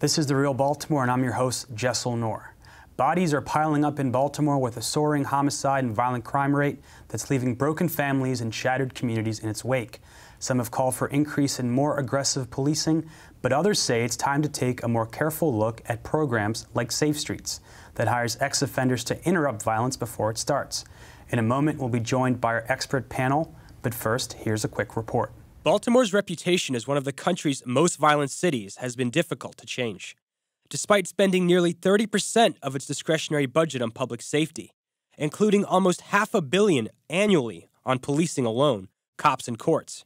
This is The Real Baltimore, and I'm your host, Jessel Noor. Bodies are piling up in Baltimore with a soaring homicide and violent crime rate that's leaving broken families and shattered communities in its wake. Some have called for increase in more aggressive policing, but others say it's time to take a more careful look at programs like Safe Streets that hires ex-offenders to interrupt violence before it starts. In a moment, we'll be joined by our expert panel, but first, here's a quick report. Baltimore's reputation as one of the country's most violent cities has been difficult to change, despite spending nearly 30% of its discretionary budget on public safety, including almost $500 million annually on policing alone, cops and courts.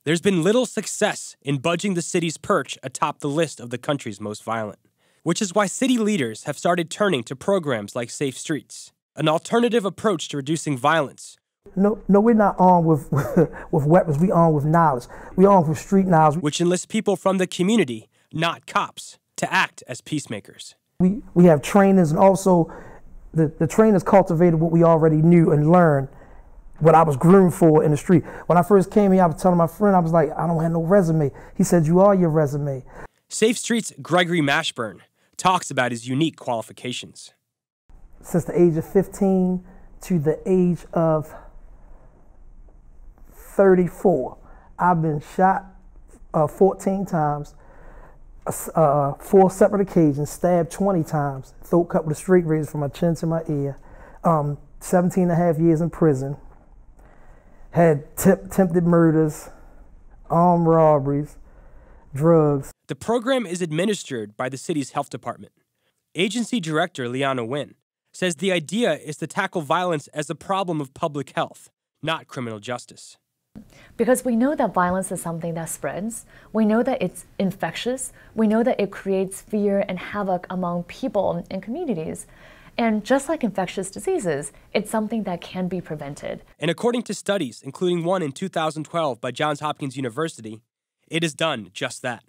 There's been little success in budging the city's perch atop the list of the country's most violent, which is why city leaders have started turning to programs like Safe Streets, an alternative approach to reducing violence. No, we're not armed with weapons. We armed with knowledge. We armed with street knowledge. Which enlists people from the community, not cops, to act as peacemakers. We have trainers, and also the trainers cultivated what we already knew and learned, what I was groomed for in the street. When I first came here, I was telling my friend, I was like, I don't have no resume. He said, you are your resume. Safe Streets' Gregory Mashburn talks about his unique qualifications. Since the age of 15 to the age of 34, I've been shot 14 times, 4 separate occasions, stabbed 20 times, throat cut with a straight razor from my chin to my ear, 17 and a half years in prison, had attempted murders, armed robberies, drugs. The program is administered by the city's health department. Agency Director Leanna Wynn says the idea is to tackle violence as a problem of public health, not criminal justice. Because we know that violence is something that spreads. We know that it's infectious. We know that it creates fear and havoc among people and communities. And just like infectious diseases, it's something that can be prevented. And according to studies, including one in 2012 by Johns Hopkins University, it has done just that.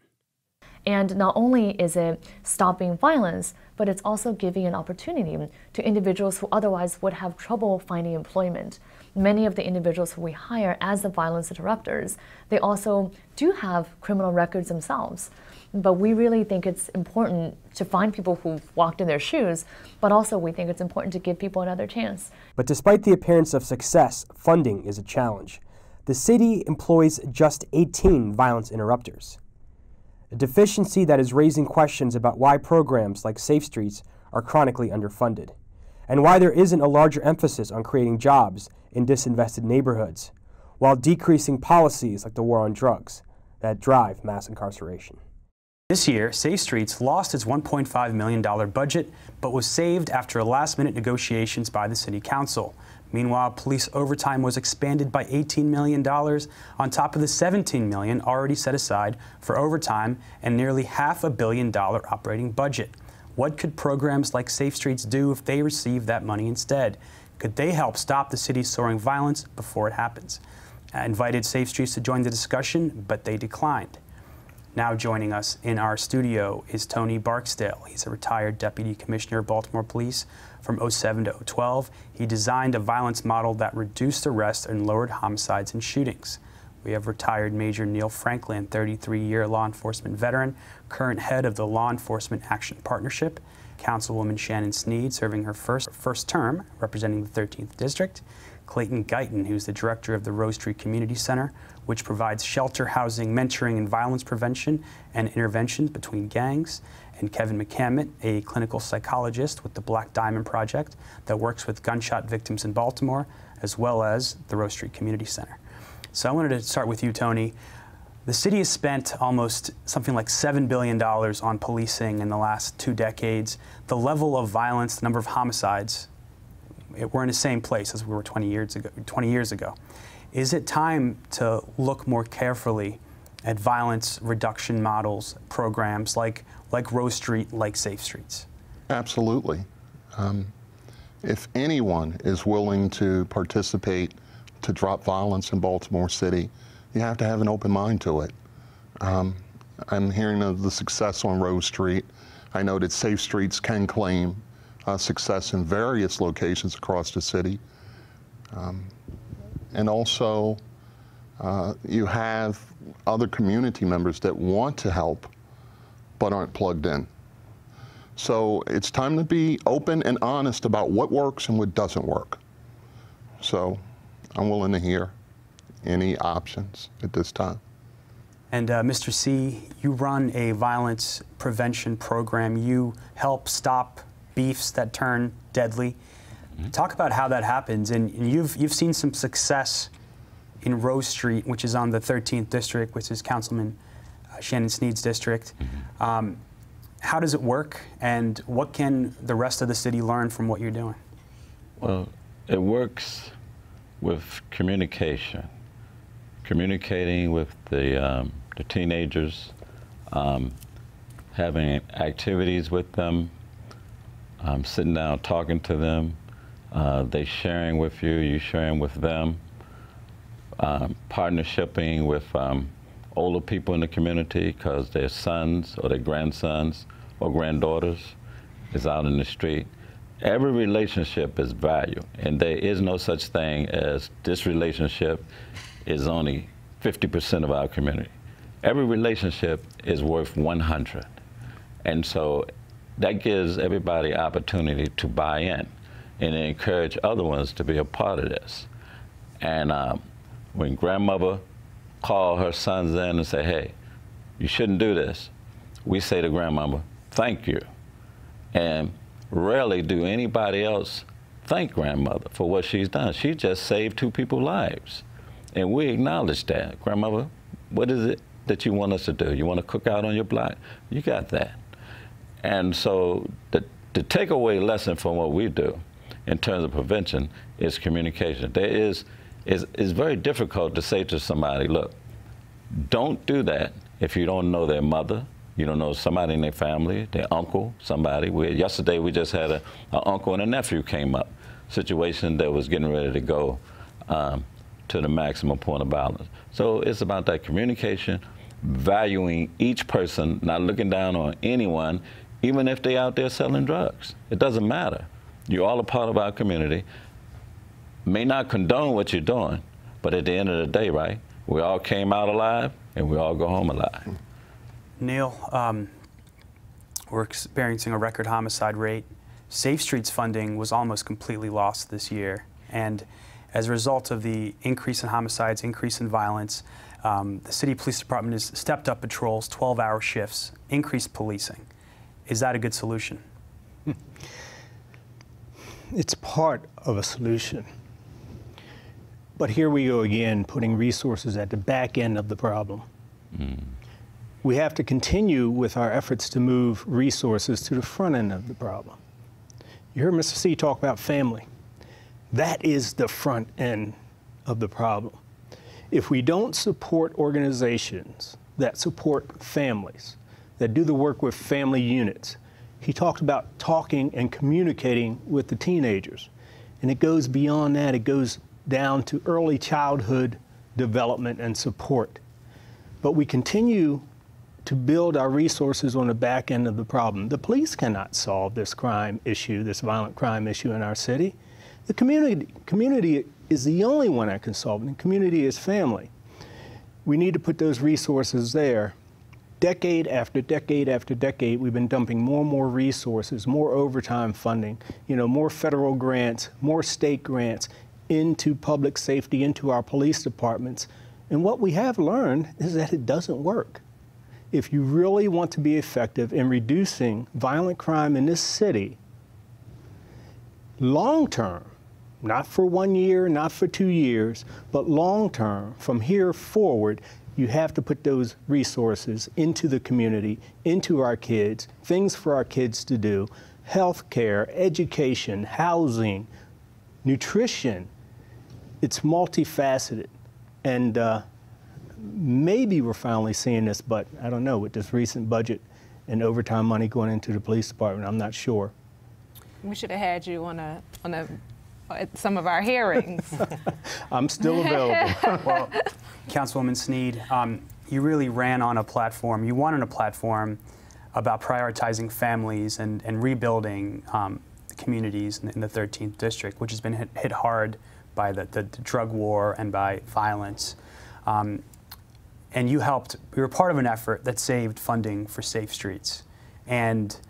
And not only is it stopping violence, but it's also giving an opportunity to individuals who otherwise would have trouble finding employment. Many of the individuals who we hire as the violence interrupters, they also do have criminal records themselves. But we really think it's important to find people who've walked in their shoes, but also we think it's important to give people another chance. But despite the appearance of success, funding is a challenge. The city employs just 18 violence interrupters, a deficiency that is raising questions about why programs like Safe Streets are chronically underfunded, and why there isn't a larger emphasis on creating jobs in disinvested neighborhoods, while decreasing policies like the war on drugs that drive mass incarceration. This year, Safe Streets lost its $1.5 million budget, but was saved after last-minute negotiations by the City Council. Meanwhile, police overtime was expanded by $18 million on top of the $17 million already set aside for overtime and nearly $500 million operating budget. What could programs like Safe Streets do if they receive that money instead? Could they help stop the city's soaring violence before it happens? I invited Safe Streets to join the discussion, but they declined. Now joining us in our studio is Tony Barksdale. He's a retired Deputy Commissioner of Baltimore Police from 2007 to 2012. He designed a violence model that reduced arrests and lowered homicides and shootings. We have retired Major Neill Franklin, 33-year law enforcement veteran, current head of the Law Enforcement Action Partnership, Councilwoman Shannon Sneed, serving her first term representing the 13th District, Clayton Guyton, who's the director of the Rose Tree Community Center, which provides shelter, housing, mentoring, and violence prevention and interventions between gangs, and Kevin McCamant, a clinical psychologist with the Black Diamond Project that works with gunshot victims in Baltimore, as well as the Rose Tree Community Center. So I wanted to start with you, Tony. The city has spent almost something like $7 billion on policing in the last 2 decades. The level of violence, the number of homicides, we're in the same place as we were 20 years ago. Is it time to look more carefully at violence reduction models, programs like Rose Street, like Safe Streets? Absolutely. If anyone is willing to participate to drop violence in Baltimore City, you have to have an open mind to it. I'm hearing of the success on Rose Street. I know that Safe Streets can claim success in various locations across the city. And also, you have other community members that want to help but aren't plugged in. So it's time to be open and honest about what works and what doesn't work. So I'm willing to hear any options at this time. And Mr. C, you run a violence prevention program. You help stop beefs that turn deadly. Talk about how that happens. And you've seen some success in Rose Street, which is on the 13th district, which is Councilwoman Shannon Sneed's district. How does it work, and what can the rest of the city learn from what you're doing? Well, it works with communication. Communicating with the teenagers, having activities with them, sitting down talking to them, they sharing with you, you sharing with them, partnershiping with older people in the community because their sons or their grandsons or granddaughters is out in the street. Every relationship is value, and there is no such thing as this relationship is only 50% of our community. Every relationship is worth 100. And so that gives everybody opportunity to buy in and encourage other ones to be a part of this. And when grandmother call her sons in and say, hey, you shouldn't do this, we say to grandmama, thank you. And rarely do anybody else thank grandmother for what she's done. She just saved 2 people's lives. And we acknowledge that. Grandmother, what is it that you want us to do? You want to cook out on your block? You got that. And so the takeaway lesson from what we do in terms of prevention is communication. It's very difficult to say to somebody, look, don't do that if you don't know their mother, you don't know somebody in their family, their uncle, somebody. Yesterday we just had an uncle and a nephew came up, situation that was getting ready to go to the maximum point of violence. So it's about that communication, valuing each person, not looking down on anyone, even if they're out there selling drugs. It doesn't matter. You're all a part of our community. May not condone what you're doing, but at the end of the day, right, we all came out alive and we all go home alive. Neill, we're experiencing a record homicide rate. Safe Streets funding was almost completely lost this year. And as a result of the increase in homicides, increase in violence, the city police department has stepped up patrols, 12-hour shifts, increased policing. Is that a good solution? It's part of a solution. But here we go again, putting resources at the back end of the problem. We have to continue with our efforts to move resources to the front end of the problem. You heard Mr. C talk about family. That is the front end of the problem. If we don't support organizations that support families, that do the work with family units, he talked about talking and communicating with the teenagers. And it goes beyond that. It goes down to early childhood development and support. But we continue to build our resources on the back end of the problem. The police cannot solve this crime issue, this violent crime issue in our city. The community is the only one that can solve it, and community is family. We need to put those resources there. Decade after decade after decade, we've been dumping more and more resources, more overtime funding, more federal grants, more state grants into public safety, into our police departments. And what we have learned is that it doesn't work. If you really want to be effective in reducing violent crime in this city, long term, not for 1 year, not for 2 years, but long term, from here forward, you have to put those resources into the community, into our kids, things for our kids to do, health care, education, housing, nutrition. It's multifaceted. And maybe we're finally seeing this, but I don't know, with this recent budget and overtime money going into the police department, I'm not sure. We should have had you on at some of our hearings. I'm still available. Well, Councilwoman Sneed, you really ran on a platform, you won on a platform about prioritizing families and rebuilding the communities in the 13th district, which has been hit hard by the drug war and by violence. and you were part of an effort that saved funding for Safe Streets and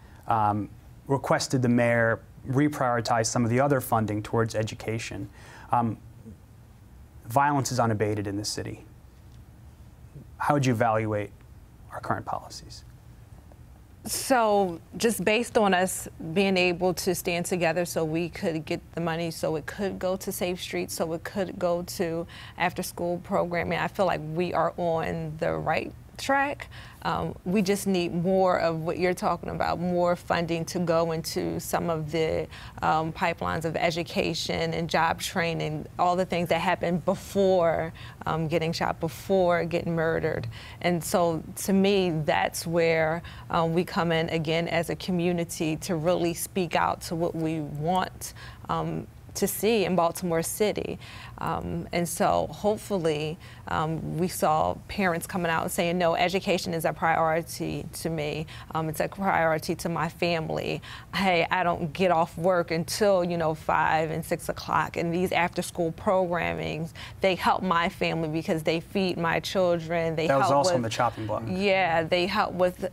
requested the mayor reprioritize some of the other funding towards education. Violence is unabated in this city. How would you evaluate our current policies? So just based on us being able to stand together so we could get the money so it could go to Safe Streets, so it could go to after-school programming, I feel like we are on the right track. We just need more of what you're talking about, more funding to go into some of the pipelines of education and job training, all the things that happen before getting shot, before getting murdered. And so to me, that's where we come in again as a community to really speak out to what we want to see in Baltimore City. And so hopefully we saw parents coming out and saying, no, education is a priority to me. It's a priority to my family. Hey, I don't get off work until, 5 and 6 o'clock. And these after-school programmings, they help my family because they feed my children. They that was help also with, on the chopping block. Yeah, they help with,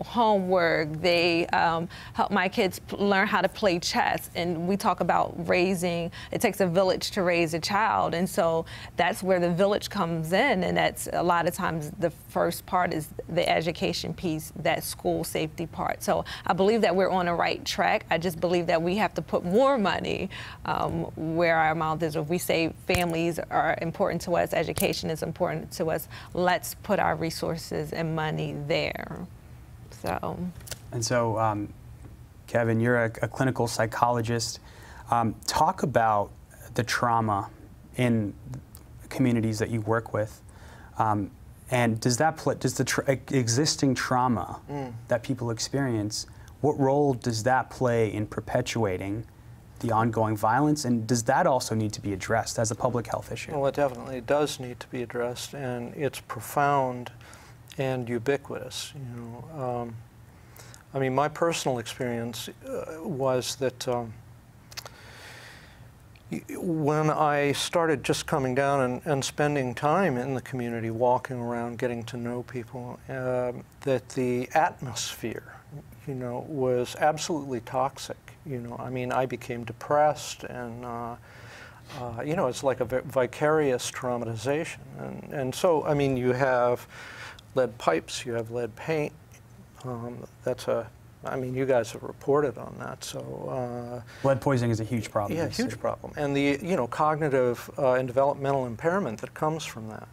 homework. They help my kids learn how to play chess. And we talk about raising, it takes a village to raise a child. And so that's where the village comes in, and that's a lot of times the first part is the education piece, that school safety part. So I believe that we're on the right track. I just believe that we have to put more money where our mouth is. If we say families are important to us, education is important to us, let's put our resources and money there. So. And so, Kevin, you're a clinical psychologist. Talk about the trauma in communities that you work with, and does the existing trauma that people experience, what role does that play in perpetuating the ongoing violence, and does that also need to be addressed as a public health issue? Well, it definitely does need to be addressed, and it's profound and ubiquitous. I mean, my personal experience was that when I started just coming down and spending time in the community, walking around, getting to know people, that the atmosphere, was absolutely toxic. I mean, I became depressed, and it's like a vicarious traumatization. And so, I mean, you have lead pipes, you have lead paint. I mean, you guys have reported on that, so. Lead poisoning is a huge problem. Yeah, huge problem. And the, cognitive and developmental impairment that comes from that,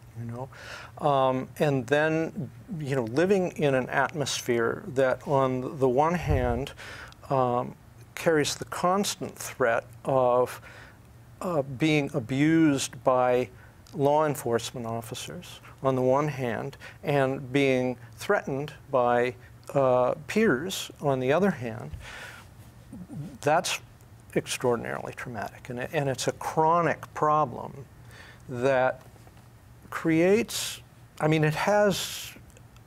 and then, living in an atmosphere that on the one hand carries the constant threat of being abused by law enforcement officers on the one hand, and being threatened by peers, on the other hand, that's extraordinarily traumatic. And it's a chronic problem that creates, I mean, it has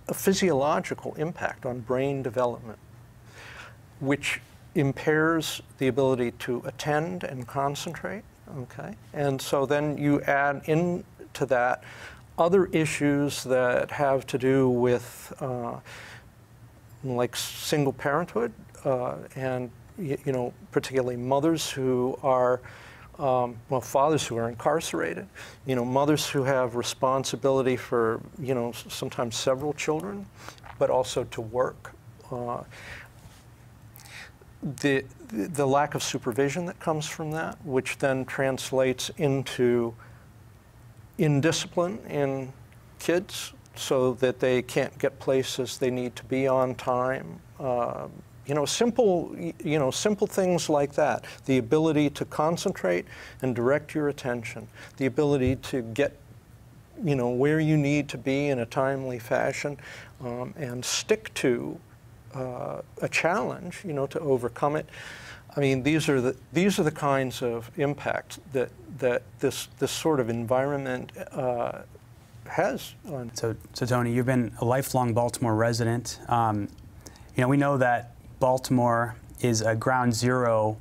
a physiological impact on brain development, which impairs the ability to attend and concentrate, okay? And so then you add into that other issues that have to do with like single parenthood, and particularly mothers who are, fathers who are incarcerated, mothers who have responsibility for, sometimes several children, but also to work. The lack of supervision that comes from that, which then translates into indiscipline in kids, so that they can't get places they need to be on time. Simple things like that. The ability to concentrate and direct your attention. The ability to get, where you need to be in a timely fashion, and stick to a challenge, to overcome it. I mean, these are the kinds of impacts that this sort of environment has on. So Tony, you've been a lifelong Baltimore resident. We know that Baltimore is a ground zero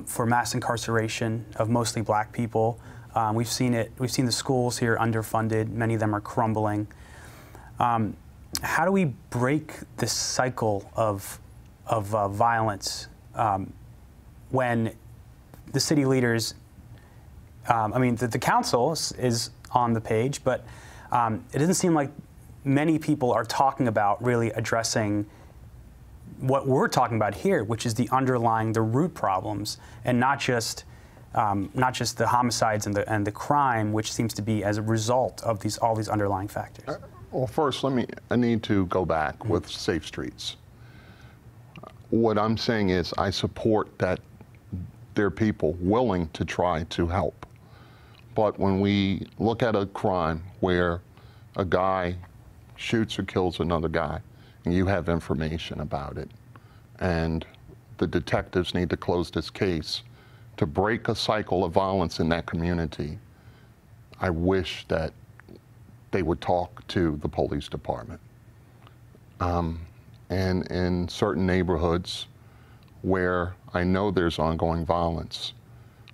for mass incarceration of mostly black people. We've seen the schools here underfunded. Many of them are crumbling. How do we break this cycle of violence when the city leaders, I mean, the council is on the page, but it doesn't seem like many people are talking about really addressing what we're talking about here, which is the root problems, and not just the homicides and the crime, which seems to be as a result of all these underlying factors. Well, first, I need to go back with Safe Streets. What I'm saying is I support that there are people willing to try to help. But when we look at a crime where a guy shoots or kills another guy, and you have information about it, and the detectives need to close this case to break a cycle of violence in that community, I wish that they would talk to the police department. And in certain neighborhoods where I know there's ongoing violence,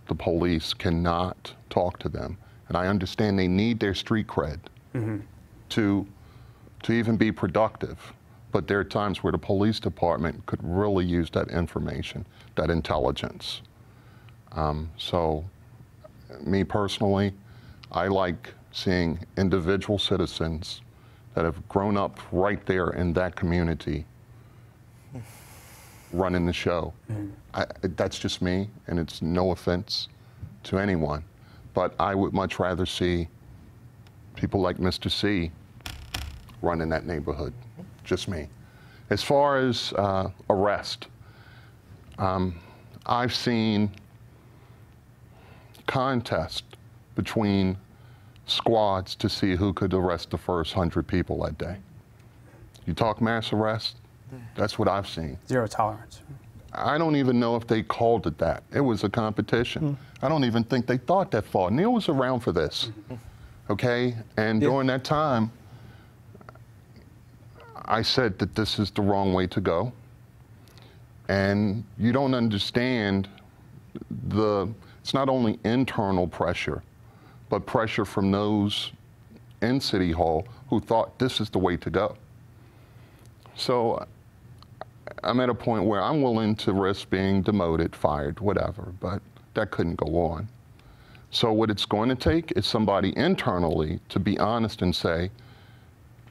the police cannot talk to them. And I understand they need their street cred to even be productive. But there are times where the police department could really use that information, that intelligence. So me personally, I like seeing individual citizens that have grown up right there in that community running the show. That's just me, and it's no offense to anyone, but I would much rather see people like Mr. C run in that neighborhood, just me. As far as arrest, I've seen contests between squads to see who could arrest the first 100 people that day. You talk mass arrest, that's what I've seen. Zero tolerance. I don't even know if they called it that. It was a competition. I don't even think they thought that far. Neill was around for this, okay? And during that time, I said that this is the wrong way to go. And you don't understand it's not only internal pressure, but pressure from those in City Hall who thought this is the way to go. So I'm at a point where I'm willing to risk being demoted, fired, whatever, but that couldn't go on. So what it's going to take is somebody internally to be honest and say,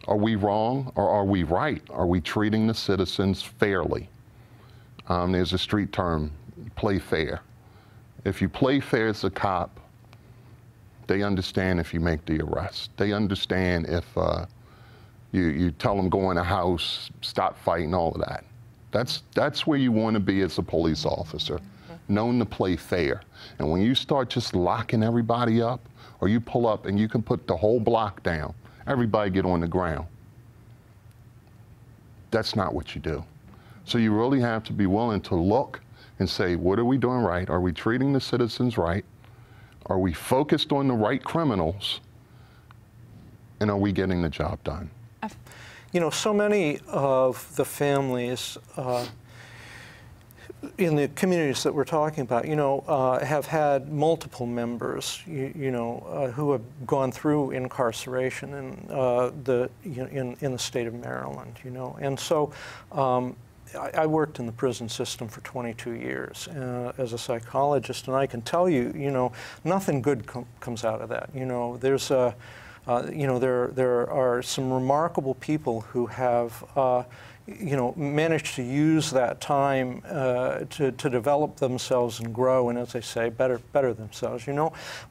are we wrong or are we right? Are we treating the citizens fairly? There's a street term, play fair. If you play fair as a cop, they understand if you make the arrest. They understand if you tell them go in a house, stop fighting, all of that. That's where you want to be as a police officer, known to play fair. And when you start just locking everybody up, or you pull up and you can put the whole block down, everybody get on the ground. That's not what you do. So you really have to be willing to look and say, what are we doing right? Are we treating the citizens right? Are we focused on the right criminals? And are we getting the job done? You know, so many of the families in the communities that we're talking about, you know, have had multiple members, who have gone through incarceration in the state of Maryland, and so I worked in the prison system for 22 years as a psychologist, and I can tell you, nothing good comes out of that. There's there are some remarkable people who have managed to use that time to develop themselves and grow, and as I say, better themselves.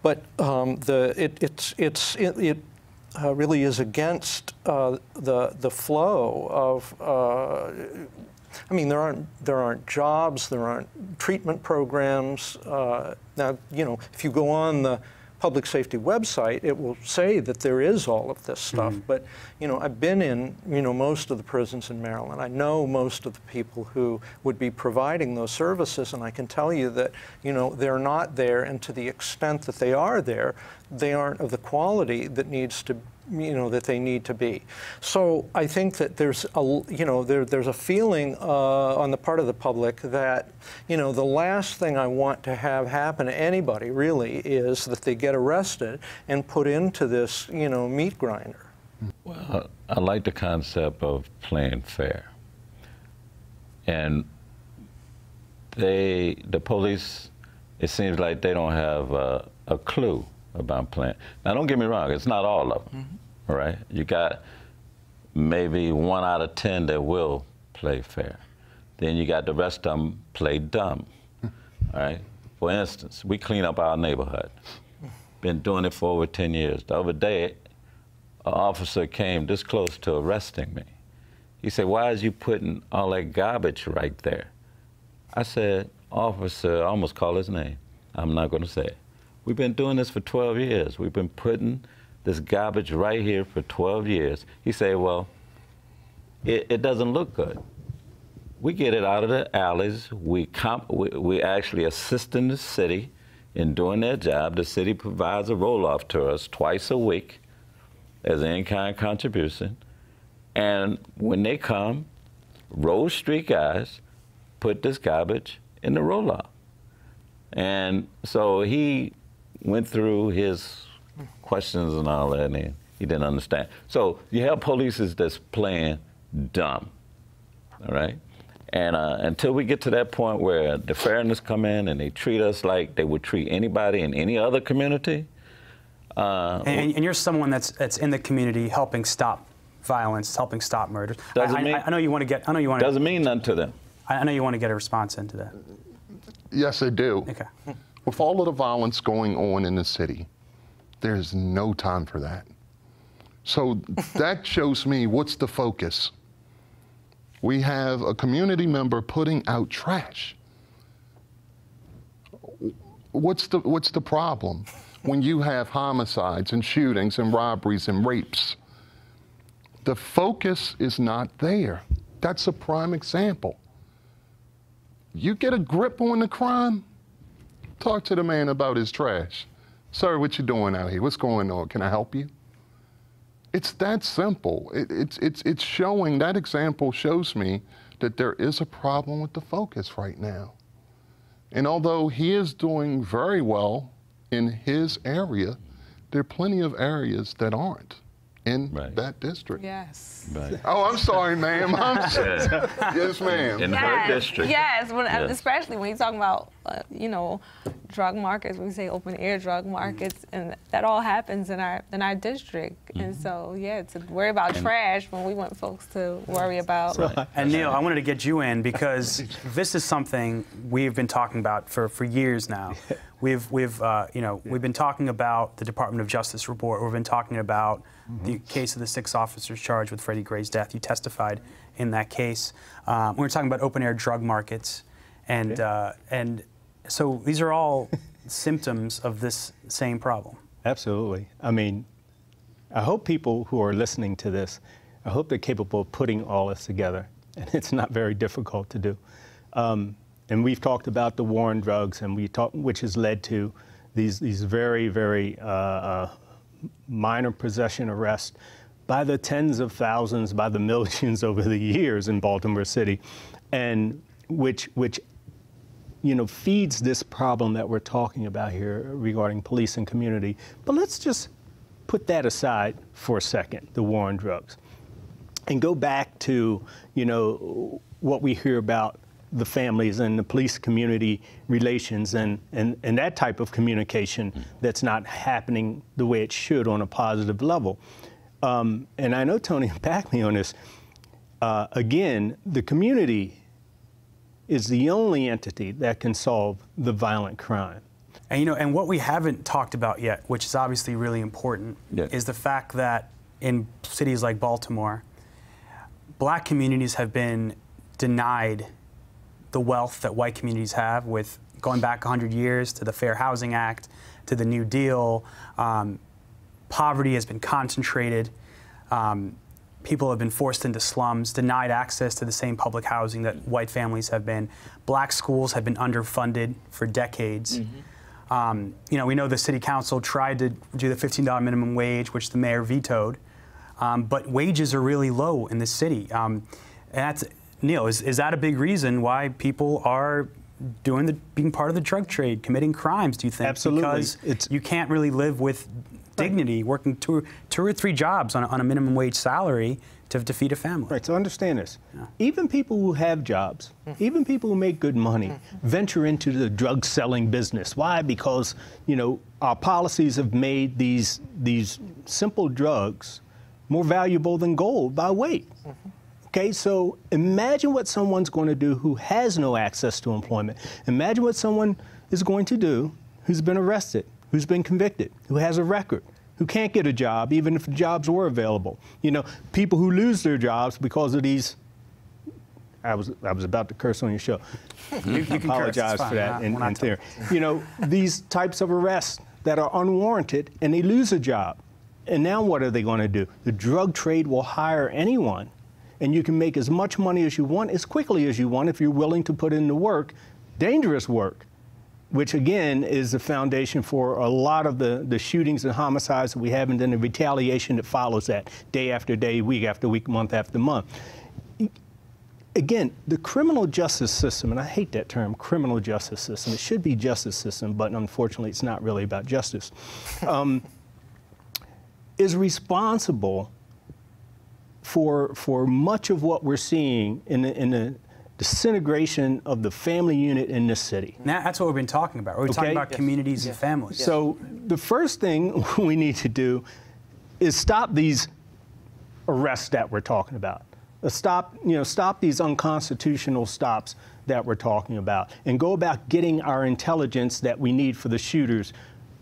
But it really is against the flow of. I mean, there aren't jobs, there aren't treatment programs. Now, if you go on the public safety website, it will say that there is all of this stuff. But, I've been in, most of the prisons in Maryland. I know most of the people who would be providing those services, and I can tell you that, they're not there, and to the extent that they are there, they aren't of the quality that needs to that they need to be. So I think that there's a feeling on the part of the public that, the last thing I want to have happen to anybody really is that they get arrested and put into this, meat grinder. Well, I like the concept of playing fair. And the police, it seems like they don't have a clue about playing. Now, don't get me wrong, it's not all of them, all right? You got maybe 1 out of 10 that will play fair. Then you got the rest of them play dumb, all right? For instance, we clean up our neighborhood. Been doing it for over 10 years. The other day, an officer came this close to arresting me. He said, "Why is you putting all that garbage right there?" I said, "Officer," I almost called his name. I'm not going to say it. "We've been doing this for 12 years. We've been putting this garbage right here for 12 years. He said, "Well, it doesn't look good. We get it out of the alleys. We actually assist in the city in doing their job. The city provides a roll-off to us twice a week as an in-kind contribution. And when they come, Rose Street guys put this garbage in the roll-off." And so he went through his questions and all that, and he didn't understand. So you have police that's playing dumb, all right? And until we get to that point where the fairness come in and they treat us like they would treat anybody in any other community. And you're someone that's in the community helping stop violence, helping stop murders. I know you want to get. Doesn't mean nothing to them. I know you want to get a response into that. Yes, I do. Okay. With all of the violence going on in the city, there's no time for that. So that shows me what's the focus. We have a community member putting out trash. What's the problem when you have homicides and shootings and robberies and rapes? The focus is not there. That's a prime example. You get a grip on the crime, talk to the man about his trash. "Sir, what you doing out here? What's going on? Can I help you?" It's that simple. It's showing, that example shows me that there is a problem with the focus right now. And although he is doing very well in his area, there are plenty of areas that aren't in that district. Yes. Right. Oh, I'm sorry, ma'am. Yes, ma'am. In her district. Yes, especially when you're talking about, drug markets, when we say open air drug markets, and that all happens in our district. And so, to worry about trash when we want folks to worry about. And Neill, I wanted to get you in because this is something we've been talking about for years now. We've been talking about the Department of Justice report. We've been talking about the case of the 6 officers charged with Freddie Gray's death. You testified in that case. We were talking about open air drug markets, and so these are all symptoms of this same problem. Absolutely. I mean, I hope people who are listening to this, I hope they're capable of putting all this together, and it's not very difficult to do. And we've talked about the war on drugs, and which has led to these very, very minor possession arrests by the tens of thousands, by the millions over the years in Baltimore City, and which feeds this problem that we're talking about here regarding police and community. But let's just put that aside for a second, the war on drugs, and go back to what we hear about the families and the police community relations and that type of communication that's not happening the way it should on a positive level. And I know Tony will back me on this. Again, the community is the only entity that can solve the violent crime. And and what we haven't talked about yet, which is obviously really important, is the fact that in cities like Baltimore, Black communities have been denied the wealth that white communities have, with going back 100 years to the Fair Housing Act, to the New Deal. Poverty has been concentrated. People have been forced into slums, denied access to the same public housing that white families have been. Black schools have been underfunded for decades. We know the city council tried to do the $15 minimum wage, which the mayor vetoed, but wages are really low in the city. And that's, Neill, is that a big reason why people are being part of the drug trade, committing crimes, do you think? Absolutely. Because you can't really live with dignity working two or three jobs on a minimum wage salary to feed a family. Right, so understand this. Yeah. Even people who have jobs, even people who make good money, venture into the drug selling business. Why? Because, you know, our policies have made these simple drugs more valuable than gold by weight. Okay, so imagine what someone's going to do who has no access to employment. Imagine what someone is going to do who's been arrested, who's been convicted, who has a record, who can't get a job even if jobs were available. You know, people who lose their jobs because of these. I was about to curse on your show. You can apologize curse, for that in theory. You know, these types of arrests that are unwarranted and they lose a job. And now what are they going to do? The drug trade will hire anyone, and you can make as much money as you want as quickly as you want if you're willing to put in the work, dangerous work, which again is the foundation for a lot of the shootings and homicides that we have, and then the retaliation that follows that day after day, week after week, month after month. Again, the criminal justice system, and I hate that term, criminal justice system. It should be justice system, but unfortunately it's not really about justice, is responsible for much of what we're seeing in the disintegration of the family unit in this city. Now, that's what we've been talking about. We're talking about communities and families. So the first thing we need to do is stop these arrests that we're talking about. Stop these unconstitutional stops that we're talking about, and go about getting our intelligence that we need for the shooters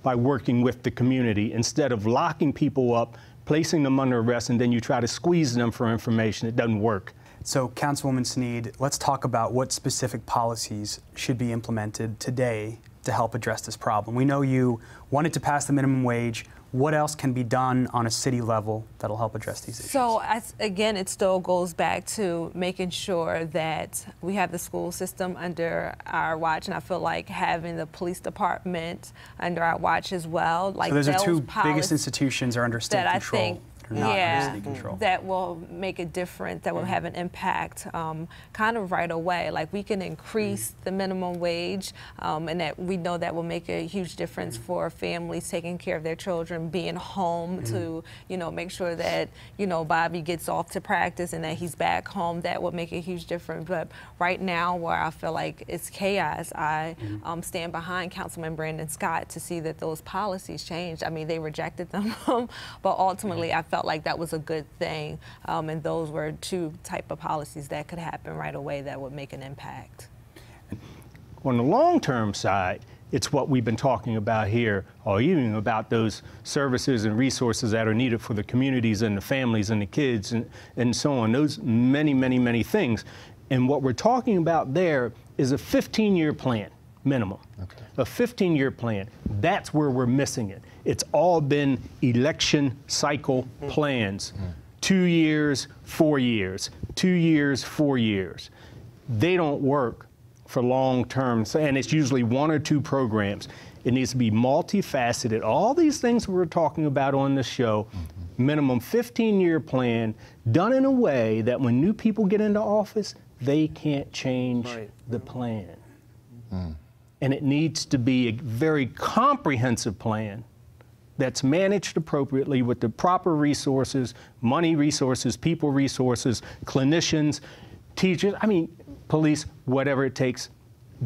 by working with the community instead of locking people up, placing them under arrest, and then you try to squeeze them for information. It doesn't work. So, Councilwoman Sneed, let's talk about what specific policies should be implemented today to help address this problem. We know you wanted to pass the minimum wage. What else can be done on a city level that'll help address these issues? So, again, it still goes back to making sure that we have the school system under our watch, and I feel like having the police department under our watch as well. Like, so those are two biggest institutions are under state control. I think, that will make a difference, that will have an impact kind of right away. Like, we can increase the minimum wage, and that we know that will make a huge difference for families taking care of their children, being home to, you know, make sure that, you know, Bobby gets off to practice and that he's back home. That will make a huge difference. But right now, where I feel like it's chaos, I stand behind Councilman Brandon Scott to see that those policies changed. I mean, they rejected them, but ultimately I felt like that was a good thing, and those were two type of policies that could happen right away that would make an impact. On the long-term side, it's what we've been talking about here, or even about those services and resources that are needed for the communities and the families and the kids and so on, those many, many, many things. And what we're talking about there is a 15-year plan, minimum. Okay. A 15-year plan. That's where we're missing it. It's all been election cycle plans. 2 years, 4 years, 2 years, 4 years. They don't work for long term, and it's usually one or two programs. It needs to be multifaceted. All these things we're talking about on this show, minimum 15-year plan, done in a way that when new people get into office, they can't change the plan. And it needs to be a very comprehensive plan that's managed appropriately with the proper resources, money resources, people resources, clinicians, teachers, I mean, police, whatever it takes,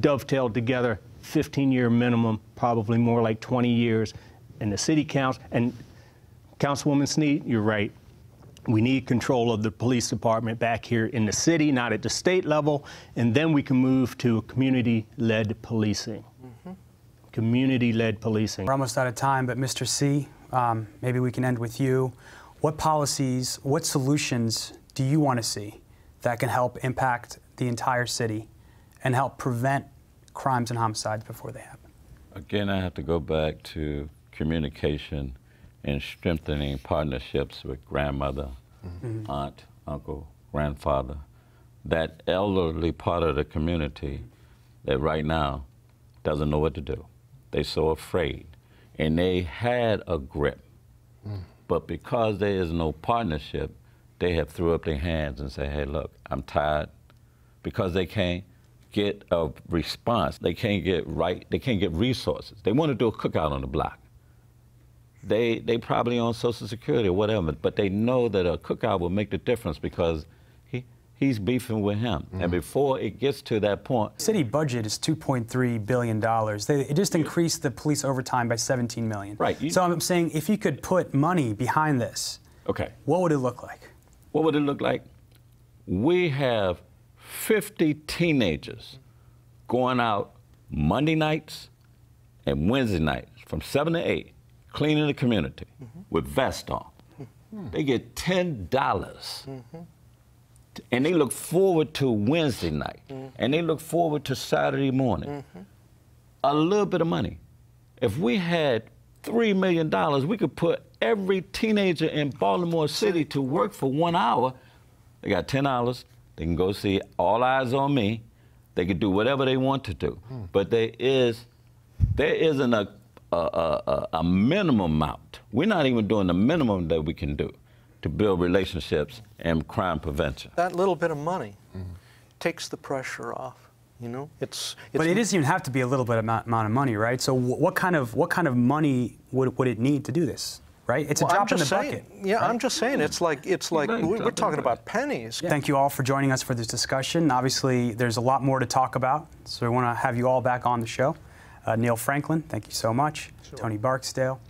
dovetailed together, 15-year minimum, probably more like 20 years. And the city council, and Councilwoman Sneed, you're right. We need control of the police department back here in the city, not at the state level, and then we can move to community-led policing. Community-led policing. We're almost out of time, but Mr. C, maybe we can end with you. What policies, what solutions do you want to see that can help impact the entire city and help prevent crimes and homicides before they happen? Again, I have to go back to communication and strengthening partnerships with grandmother, aunt, uncle, grandfather, that elderly part of the community that right now doesn't know what to do. They're so afraid. And they had a grip. But because there is no partnership, they have threw up their hands and say, hey, look, I'm tired. Because they can't get a response. They can't get resources. They want to do a cookout on the block. they probably on Social Security or whatever, but they know that a cookout will make the difference because he's beefing with him. And before it gets to that point... City budget is $2.3 billion. It just increased the police overtime by $17 million. Right. So I'm saying if you could put money behind this, okay, what would it look like? What would it look like? We have 50 teenagers going out Monday nights and Wednesday nights from 7 to 8, cleaning the community with vests on. They get $10. And they look forward to Wednesday night, and they look forward to Saturday morning. A little bit of money. If we had $3 million, we could put every teenager in Baltimore City to work for 1 hour. They got $10. They can go see All Eyes on Me. They can do whatever they want to do. But there isn't a minimum amount. We're not even doing the minimum that we can do to build relationships and crime prevention. That little bit of money takes the pressure off. You know, but it doesn't even have to be a little bit amount of money, right? So what kind of money would it need to do this, right? It's a drop in the bucket. Yeah, right? I'm just saying it's like we're talking about pennies. Yeah. Thank you all for joining us for this discussion. Obviously, there's a lot more to talk about, so we want to have you all back on the show. Neill Franklin, thank you so much. Sure. Tony Barksdale,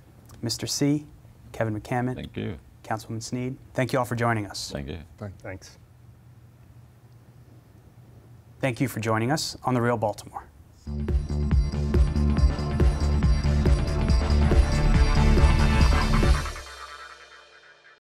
Mr. C, Kevin McCamant. Thank you. Councilwoman Sneed. Thank you all for joining us. Thank you. Thanks. Thank you for joining us on The Real Baltimore.